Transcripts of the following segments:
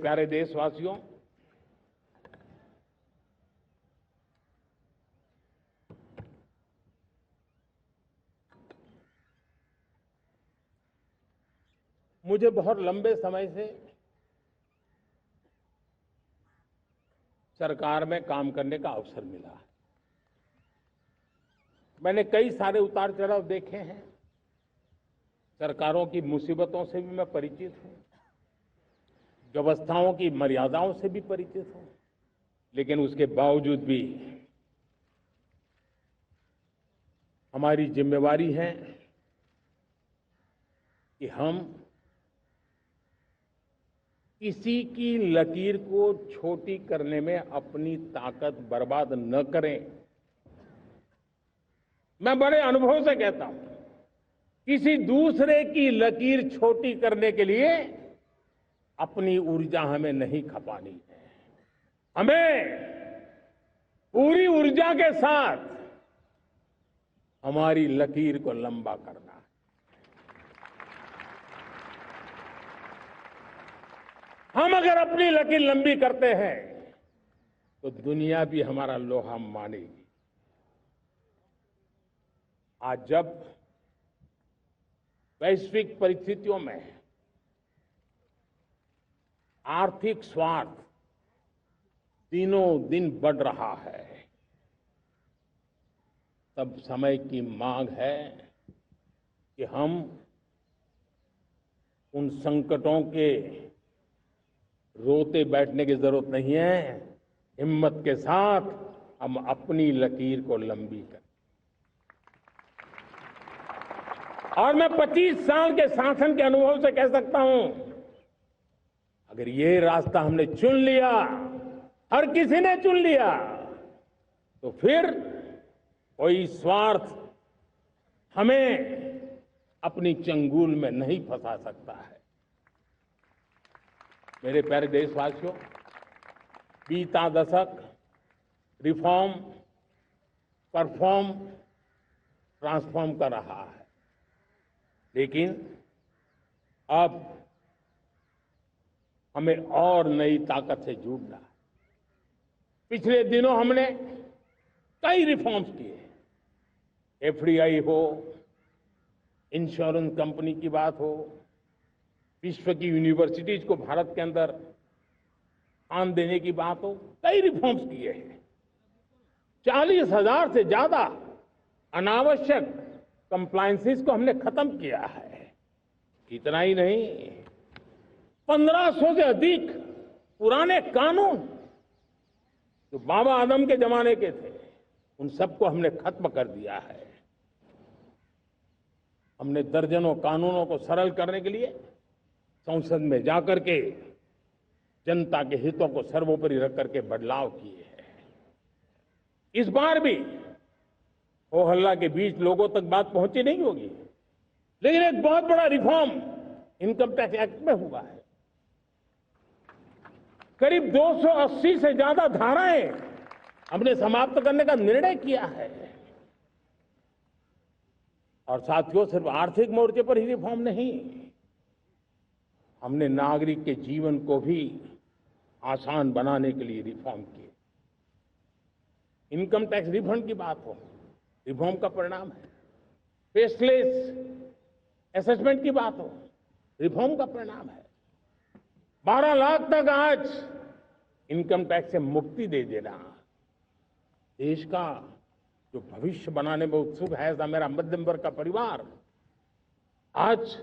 प्यारे देशवासियों, मुझे बहुत लंबे समय से सरकार में काम करने का अवसर मिला है। मैंने कई सारे उतार चढ़ाव देखे हैं। सरकारों की मुसीबतों से भी मैं परिचित हूं, व्यवस्थाओं की मर्यादाओं से भी परिचित हूं, लेकिन उसके बावजूद भी हमारी जिम्मेवारी है कि हम किसी की लकीर को छोटी करने में अपनी ताकत बर्बाद न करें। मैं बड़े अनुभव से कहता हूं, किसी दूसरे की लकीर छोटी करने के लिए अपनी ऊर्जा हमें नहीं खपानी है। हमें पूरी ऊर्जा के साथ हमारी लकीर को लंबा करना है। हम अगर अपनी लकीर लंबी करते हैं तो दुनिया भी हमारा लोहा मानेगी। आज जब वैश्विक परिस्थितियों में आर्थिक स्वार्थ दिनों दिन बढ़ रहा है, तब समय की मांग है कि हम उन संकटों के रोते बैठने की जरूरत नहीं है। हिम्मत के साथ हम अपनी लकीर को लंबी करें। और मैं 25 साल के शासन के अनुभव से कह सकता हूं, अगर ये रास्ता हमने चुन लिया, हर किसी ने चुन लिया, तो फिर कोई स्वार्थ हमें अपनी चंगुल में नहीं फंसा सकता है। मेरे प्यारे देशवासियों, बीता दशक रिफॉर्म, परफॉर्म, ट्रांसफॉर्म कर रहा है, लेकिन अब हमें और नई ताकत से जुड़ना है। पिछले दिनों हमने कई रिफॉर्म्स किए। एफडीआई हो, इंश्योरेंस कंपनी की बात हो, विश्व की यूनिवर्सिटीज को भारत के अंदर स्थान देने की बात हो, कई रिफॉर्म्स किए हैं। 40,000 से ज्यादा अनावश्यक कंप्लायंसेस को हमने खत्म किया है। इतना ही नहीं, 1500 से अधिक पुराने कानून जो बाबा आदम के जमाने के थे, उन सबको हमने खत्म कर दिया है। हमने दर्जनों कानूनों को सरल करने के लिए संसद में जाकर के जनता के हितों को सर्वोपरि रख करके बदलाव किए हैं। इस बार भी हो हल्ला के बीच लोगों तक बात पहुंची नहीं होगी, लेकिन एक बहुत बड़ा रिफॉर्म इनकम टैक्स एक्ट में हुआ है। करीब 280 से ज्यादा धाराएं हमने समाप्त करने का निर्णय किया है। और साथियों, सिर्फ आर्थिक मोर्चे पर ही रिफॉर्म नहीं, हमने नागरिक के जीवन को भी आसान बनाने के लिए रिफॉर्म किए। इनकम टैक्स रिफंड की बात हो, रिफॉर्म का परिणाम है। फेसलेस असेसमेंट की बात हो, रिफॉर्म का परिणाम है। 12 लाख तक आज इनकम टैक्स से मुक्ति दे देना, देश का जो भविष्य बनाने में उत्सुक है ऐसा मेरा मध्यम वर्ग का परिवार आज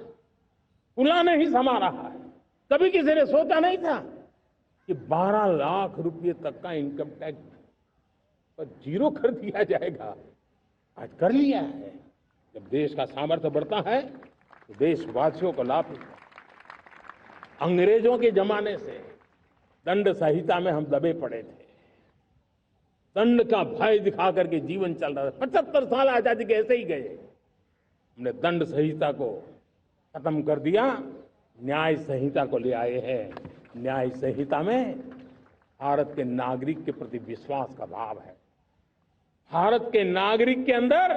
पुला नहीं समा रहा है। कभी किसी ने सोचा नहीं था कि 12 लाख रुपए तक का इनकम टैक्स पर जीरो कर दिया जाएगा। आज कर लिया है। जब देश का सामर्थ्य बढ़ता है तो देशवासियों को लाभ मिलता है। अंग्रेजों के जमाने से दंड संहिता में हम दबे पड़े थे। दंड का भय दिखा करके जीवन चल रहा था। 75 साल आजादी के ऐसे ही गए। हमने दंड संहिता को खत्म कर दिया, न्याय संहिता को ले आए हैं। न्याय संहिता में भारत के नागरिक के प्रति विश्वास का भाव है। भारत के नागरिक के अंदर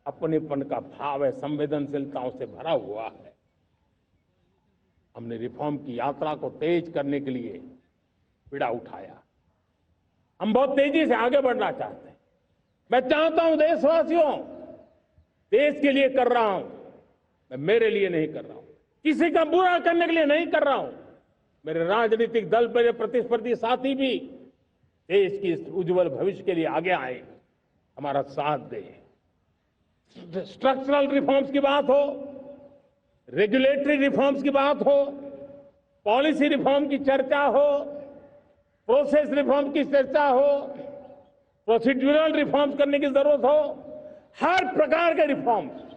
अपनेपन का भाव है, संवेदनशीलताओं से भरा हुआ है। हमने रिफॉर्म की यात्रा को तेज करने के लिए बीड़ा उठाया। हम बहुत तेजी से आगे बढ़ना चाहते हैं। मैं चाहता हूं देशवासियों, देश के लिए कर रहा हूं, मैं मेरे लिए नहीं कर रहा हूं, किसी का बुरा करने के लिए नहीं कर रहा हूं। मेरे राजनीतिक दल, मेरे प्रतिस्पर्धी साथी भी देश की इस उज्जवल भविष्य के लिए आगे आए, हमारा साथ दें। स्ट्रक्चरल रिफॉर्म्स की बात हो, रेगुलेटरी रिफॉर्म्स की बात हो, पॉलिसी रिफॉर्म की चर्चा हो, प्रोसेस रिफॉर्म की चर्चा हो, प्रोसीड्यूरल रिफॉर्म्स करने की जरूरत हो, हर प्रकार के रिफॉर्म्स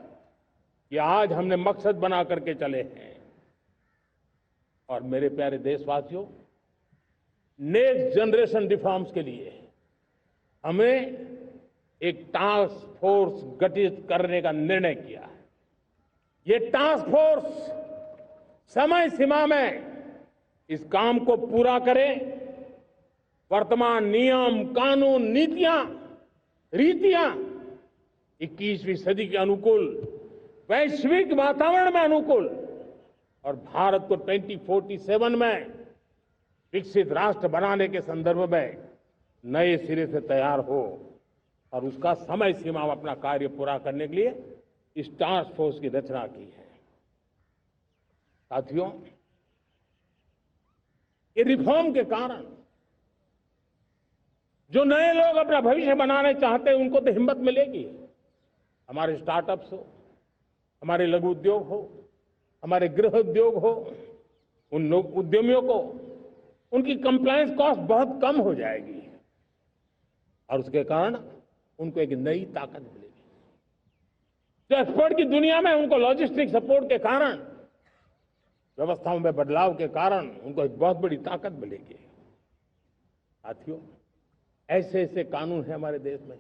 ये आज हमने मकसद बना करके चले हैं। और मेरे प्यारे देशवासियों, नेक्स्ट जनरेशन रिफॉर्म्स के लिए हमें एक टास्क फोर्स गठित करने का निर्णय किया है। ये टास्क फोर्स समय सीमा में इस काम को पूरा करे, वर्तमान नियम, कानून, नीतियां, रीतियां 21वीं सदी के अनुकूल, वैश्विक वातावरण में अनुकूल और भारत को 2047 में विकसित राष्ट्र बनाने के संदर्भ में नए सिरे से तैयार हो और उसका समय सीमा में अपना कार्य पूरा करने के लिए इस टास्क फोर्स की रचना की है। साथियों, ये रिफॉर्म के कारण जो नए लोग अपना भविष्य बनाने चाहते हैं उनको तो हिम्मत मिलेगी। हमारे स्टार्टअप्स हो, हमारे लघु उद्योग हो, हमारे गृह उद्योग हो, उन उद्यमियों को उनकी कंप्लायंस कॉस्ट बहुत कम हो जाएगी और उसके कारण उनको एक नई ताकत मिलेगी। जो एक्सपोर्ट की दुनिया में उनको लॉजिस्टिक सपोर्ट के कारण, व्यवस्थाओं में बदलाव के कारण उनको एक बहुत बड़ी ताकत मिलेगी। साथियों, ऐसे ऐसे कानून है हमारे देश में,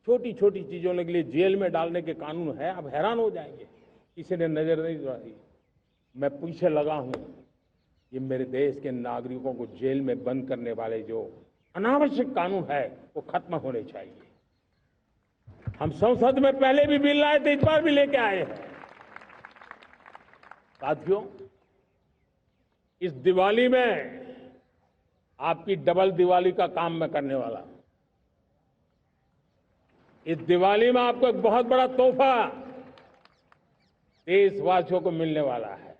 छोटी छोटी चीजों के लिए जेल में डालने के कानून है। आप हैरान हो जाएंगे, किसी ने नजर नहीं डाली। मैं पीछे लगा हूं, ये मेरे देश के नागरिकों को जेल में बंद करने वाले जो अनावश्यक कानून है वो खत्म होने चाहिए। हम संसद में पहले भी बिल लाए थे, इस बार भी लेके आए हैं। साथियों, इस दिवाली में आपकी डबल दिवाली का काम मैं करने वाला हूं। इस दिवाली में आपको एक बहुत बड़ा तोहफा देशवासियों को मिलने वाला है।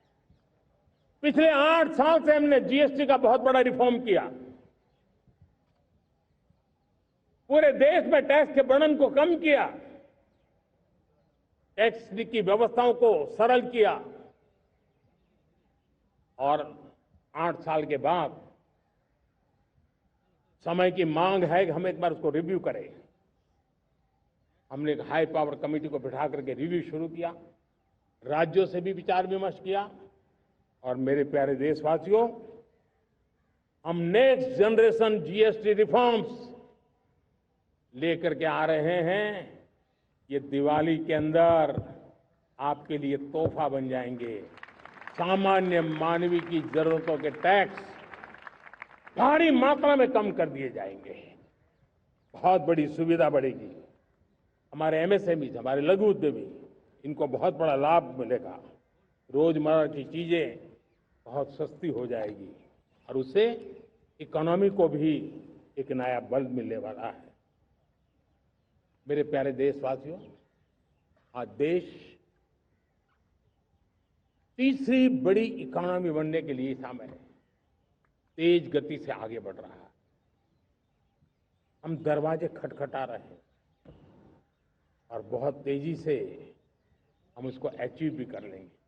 पिछले 8 साल से हमने जीएसटी का बहुत बड़ा रिफॉर्म किया, पूरे देश में टैक्स के बर्डन को कम किया, टैक्स की व्यवस्थाओं को सरल किया और 8 साल के बाद समय की मांग है कि हम एक बार उसको रिव्यू करें। हमने एक हाई पावर कमेटी को बिठा करके रिव्यू शुरू किया, राज्यों से भी विचार विमर्श किया और मेरे प्यारे देशवासियों, हम नेक्स्ट जनरेशन जीएसटी रिफॉर्म्स लेकर के आ रहे हैं। ये दिवाली के अंदर आपके लिए तोहफा बन जाएंगे। सामान्य मानवीय की जरूरतों के टैक्स भारी मात्रा में कम कर दिए जाएंगे, बहुत बड़ी सुविधा बढ़ेगी। हमारे एमएसएमई, हमारे लघु उद्यमी, इनको बहुत बड़ा लाभ मिलेगा। रोजमर्रा की चीजें बहुत सस्ती हो जाएगी और उससे इकोनॉमी को भी एक नया बल मिलने वाला है। मेरे प्यारे देशवासियों, आज देश तीसरी बड़ी इकोनॉमी बनने के लिए समय तेज गति से आगे बढ़ रहा है। हम दरवाजे खटखटा रहे हैं और बहुत तेजी से हम उसको अचीव भी कर लेंगे।